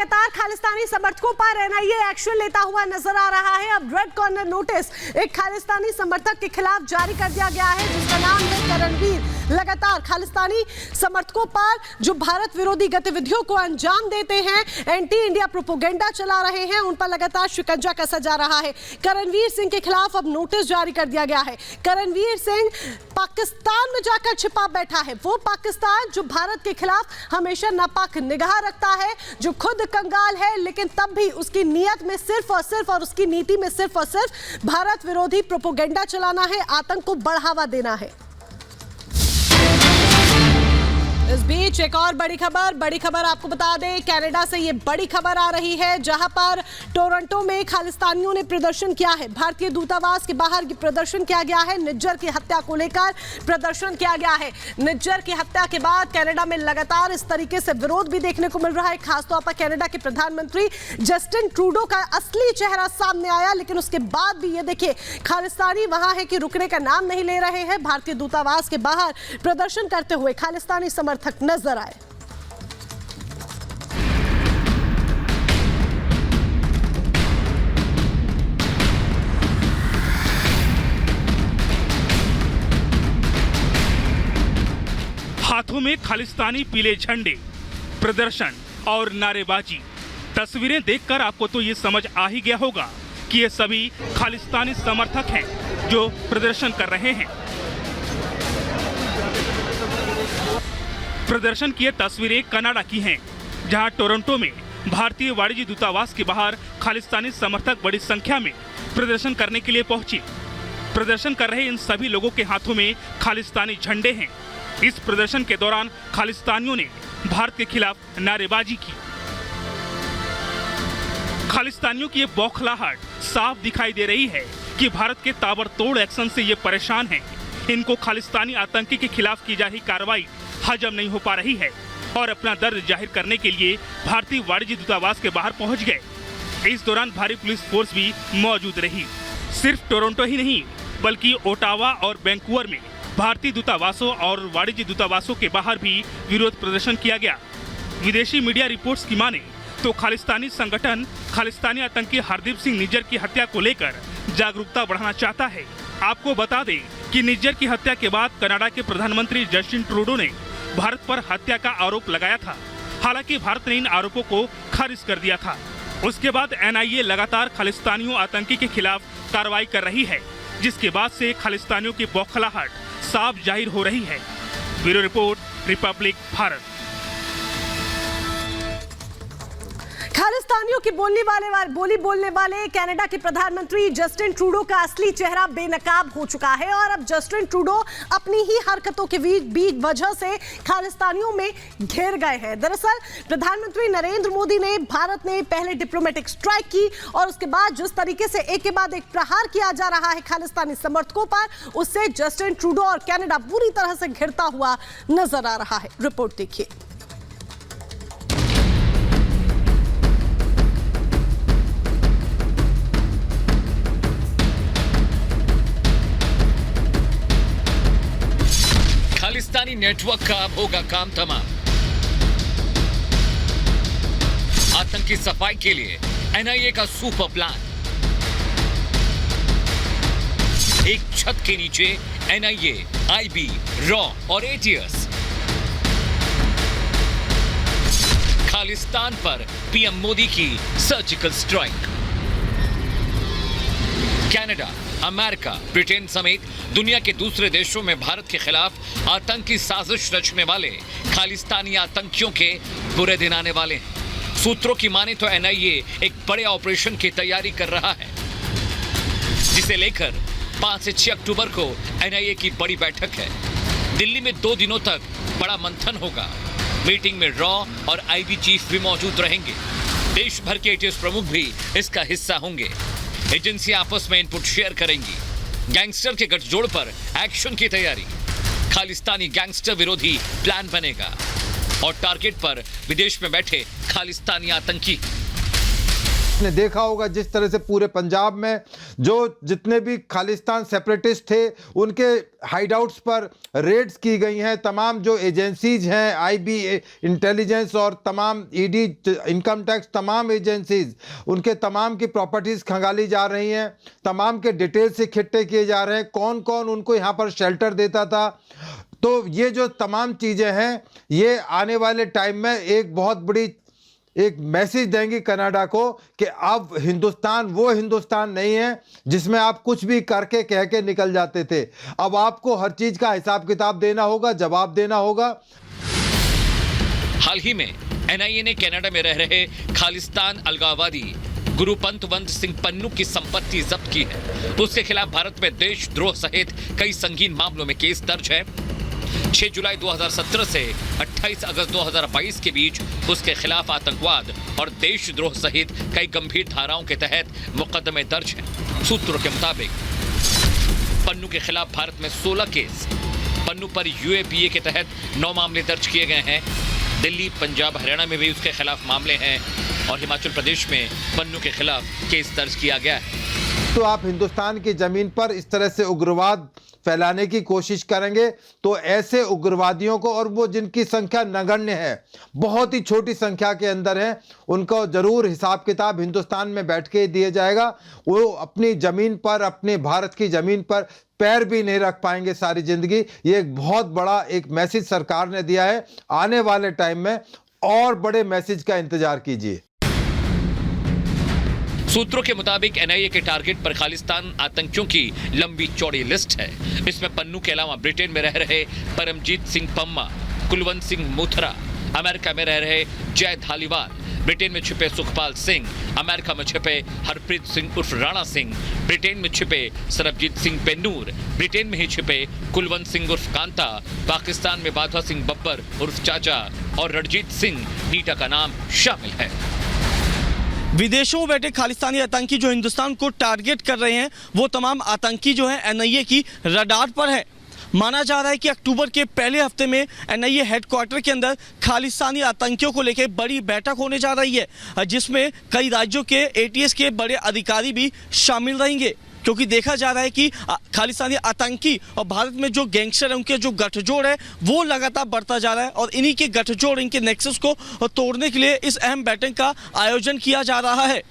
लगातार खालिस्तानी समर्थकों पर एनआईए एक्शन लेता हुआ नजर आ रहा है। अब रेड कॉर्नर नोटिस एक खालिस्तानी समर्थक के खिलाफ जारी कर दिया गया है, जिसका नाम है करणवीर। लगातार खालिस्तानी समर्थकों पर जो भारत विरोधी गतिविधियों को अंजाम देते हैं, एंटी इंडिया प्रोपोगेंडा चला रहे हैं, उन पर लगातार शिकंजा कसा जा रहा है। करणवीर सिंह के खिलाफ अब नोटिस जारी कर दिया गया है। करणवीर सिंह पाकिस्तान में जाकर छिपा बैठा है, वो पाकिस्तान जो भारत के खिलाफ हमेशा नापाक निगाह रखता है, जो खुद कंगाल है, लेकिन तब भी उसकी नीयत में सिर्फ और उसकी नीति में सिर्फ और सिर्फ भारत विरोधी प्रोपोगेंडा चलाना है, आतंक को बढ़ावा देना है। इस बीच एक और बड़ी खबर आपको बता दें, कनाडा से ये बड़ी खबर आ रही है, जहां पर टोरंटो में खालिस्तानियों ने प्रदर्शन किया है। भारतीय दूतावास के बाहर ये प्रदर्शन किया गया है। निज्जर की हत्या को लेकर प्रदर्शन किया गया है। निज्जर की हत्या के बाद कनाडा में लगातार इस तरीके से विरोध भी देखने को मिल रहा है। खासतौर पर कनाडा के प्रधानमंत्री जस्टिन ट्रूडो का असली चेहरा सामने आया, लेकिन उसके बाद भी ये देखिए, खालिस्तानी वहां है कि रुकने का नाम नहीं ले रहे हैं। भारतीय दूतावास के बाहर प्रदर्शन करते हुए खालिस्तानी समर्थक नजर आए। हाथों में खालिस्तानी पीले झंडे, प्रदर्शन और नारेबाजी। तस्वीरें देखकर आपको तो ये समझ आ ही गया होगा कि ये सभी खालिस्तानी समर्थक हैं जो प्रदर्शन कर रहे हैं। प्रदर्शन की ये तस्वीरें कनाडा की हैं, जहां टोरंटो में भारतीय वाणिज्य दूतावास के बाहर खालिस्तानी समर्थक बड़ी संख्या में प्रदर्शन करने के लिए पहुंचे। प्रदर्शन कर रहे इन सभी लोगों के हाथों में खालिस्तानी झंडे हैं। इस प्रदर्शन के दौरान खालिस्तानियों ने भारत के खिलाफ नारेबाजी की। खालिस्तानियों की ये बौखलाहट साफ दिखाई दे रही है कि भारत के ताबड़तोड़ एक्शन से ये परेशान हैं। इनको खालिस्तानी आतंकी के खिलाफ की जा रही कार्रवाई हजम नहीं हो पा रही है और अपना दर्द जाहिर करने के लिए भारतीय वाणिज्य दूतावास के बाहर पहुंच गए। इस दौरान भारी पुलिस फोर्स भी मौजूद रही। सिर्फ टोरंटो ही नहीं, बल्कि ओटावा और वैंकूवर में भारतीय दूतावासों और वाणिज्य दूतावासों के बाहर भी विरोध प्रदर्शन किया गया। विदेशी मीडिया रिपोर्ट्स की माने तो खालिस्तानी संगठन खालिस्तानी आतंकी हरदीप सिंह निज्जर की हत्या को लेकर जागरूकता बढ़ाना चाहता है। आपको बता दें कि निज्जर की हत्या के बाद कनाडा के प्रधानमंत्री जस्टिन ट्रूडो ने भारत पर हत्या का आरोप लगाया था। हालांकि भारत ने इन आरोपों को खारिज कर दिया था। उसके बाद एनआईए लगातार खालिस्तानियों आतंकी के खिलाफ कार्रवाई कर रही है, जिसके बाद से खालिस्तानियों की बौखलाहट साफ जाहिर हो रही है। Bureau report, republic Bharat. खालिस्तानियों की बोली बोलने वाले कनाडा के प्रधानमंत्री जस्टिन ट्रूडो का असली चेहरा बेनकाब हो चुका है और अब जस्टिन ट्रूडो अपनी ही हरकतों के बीच वजह से खालिस्तानियों में घिर गए हैं। दरअसल प्रधानमंत्री नरेंद्र मोदी ने भारत ने पहले डिप्लोमेटिक स्ट्राइक की और उसके बाद जिस तरीके से एक के बाद एक प्रहार किया जा रहा है खालिस्तानी समर्थकों पर, उससे जस्टिन ट्रूडो और कनाडा बुरी तरह से घिरता हुआ नजर आ रहा है। रिपोर्ट देखिए। खालिस्तानी नेटवर्क का अब होगा काम तमाम। आतंकी सफाई के लिए एनआईए का सुपर प्लान। एक छत के नीचे एनआईए, आईबी, रॉ और एटीएस। खालिस्तान पर पीएम मोदी की surgical strike. Canada, America, Britain समेत दुनिया के दूसरे देशों में भारत के खिलाफ आतंकी साजिश रचने वाले खालिस्तानी आतंकियों के बुरे दिन आने वाले हैं। सूत्रों की माने तो एनआईए एक बड़े ऑपरेशन की तैयारी कर रहा है, जिसे लेकर 5 से 6 अक्टूबर को एनआईए की बड़ी बैठक है। दिल्ली में 2 दिनों तक बड़ा मंथन होगा। मीटिंग में रॉ और आईबी चीफ भी मौजूद रहेंगे। देश भर के एटीएस प्रमुख भी इसका हिस्सा होंगे। एजेंसियां आपस में इनपुट शेयर करेंगी। गैंगस्टर के गठजोड़ पर एक्शन की तैयारी। खालिस्तानी गैंगस्टर विरोधी प्लान बनेगा और टारगेट पर विदेश में बैठे खालिस्तानी आतंकी। आपने देखा होगा जिस तरह से पूरे पंजाब में जो जितने भी खालिस्तान सेपरेटिस्ट थे उनके हाइडआउट्स पर रेड्स की गई हैं। तमाम जो एजेंसीज हैं, आईबी इंटेलिजेंस और तमाम ईडी इनकम टैक्स, तमाम एजेंसीज, उनके तमाम की प्रॉपर्टीज़ खंगाली जा रही हैं, तमाम के डिटेल्स इकट्ठे किए जा रहे हैं, कौन कौन उनको यहाँ पर शेल्टर देता था। तो ये जो तमाम चीज़ें हैं ये आने वाले टाइम में एक बहुत बड़ी एक मैसेज देंगी कनाडा को कि अब हिंदुस्तान वो हिंदुस्तान नहीं है जिसमें आप कुछ भी करके कह के निकल जाते थे। अब आपको हर चीज़ का हिसाब किताब देना होगा, जवाब देना होगा। हाल ही में एनआईए ने कनाडा में रह रहे खालिस्तान अलगाववादी गुरुपंतवंत सिंह पन्नू की संपत्ति जब्त की है। उसके खिलाफ भारत में देशद्रोह सहित कई संगीन मामलों में केस दर्ज है। 6 जुलाई 2017 से 28 अगस्त 2022 के बीच उसके खिलाफ आतंकवाद और देशद्रोह सहित कई गंभीर धाराओं के तहत मुकदमे दर्ज हैं। सूत्रों के मुताबिक पन्नू के खिलाफ भारत में 16 केस, पन्नू पर यूएपीए के तहत 9 मामले दर्ज किए गए हैं। दिल्ली, पंजाब, हरियाणा में भी उसके खिलाफ मामले हैं और हिमाचल प्रदेश में पन्नू के खिलाफ केस दर्ज किया गया है। तो आप हिंदुस्तान की ज़मीन पर इस तरह से उग्रवाद फैलाने की कोशिश करेंगे तो ऐसे उग्रवादियों को, और वो जिनकी संख्या नगण्य है, बहुत ही छोटी संख्या के अंदर है, उनको ज़रूर हिसाब किताब हिंदुस्तान में बैठ के दिया जाएगा। वो अपनी ज़मीन पर, अपने भारत की ज़मीन पर पैर भी नहीं रख पाएंगे सारी ज़िंदगी। ये एक बहुत बड़ा एक मैसेज सरकार ने दिया है। आने वाले टाइम में और बड़े मैसेज का इंतज़ार कीजिए। सूत्रों के मुताबिक एनआईए के टारगेट पर खालिस्तान आतंकियों की लंबी चौड़ी लिस्ट है। इसमें पन्नू के अलावा ब्रिटेन में रह रहे परमजीत सिंह पम्मा, कुलवंत सिंह मुथरा, अमेरिका में रह रहे जय धालीवाल, ब्रिटेन में छिपे सुखपाल सिंह, अमेरिका में छिपे हरप्रीत सिंह उर्फ राणा सिंह, ब्रिटेन में छिपे सरबजीत सिंह बेन्नूर, ब्रिटेन में ही छिपे कुलवंत सिंह उर्फ कांता, पाकिस्तान में बाधा सिंह बब्बर उर्फ चाचा और रणजीत सिंह नीटा का नाम शामिल है। विदेशों में बैठे खालिस्तानी आतंकी जो हिंदुस्तान को टारगेट कर रहे हैं वो तमाम आतंकी जो है एनआईए की रडार पर है। माना जा रहा है कि अक्टूबर के पहले हफ्ते में एनआईए हेडक्वार्टर के अंदर खालिस्तानी आतंकियों को लेकर बड़ी बैठक होने जा रही है, जिसमें कई राज्यों के एटीएस के बड़े अधिकारी भी शामिल रहेंगे, क्योंकि देखा जा रहा है कि खालिस्तानी आतंकी और भारत में जो गैंगस्टर है उनके जो गठजोड़ है वो लगातार बढ़ता जा रहा है और इन्हीं के गठजोड़, इनके नेक्सस को तोड़ने के लिए इस अहम बैठक का आयोजन किया जा रहा है।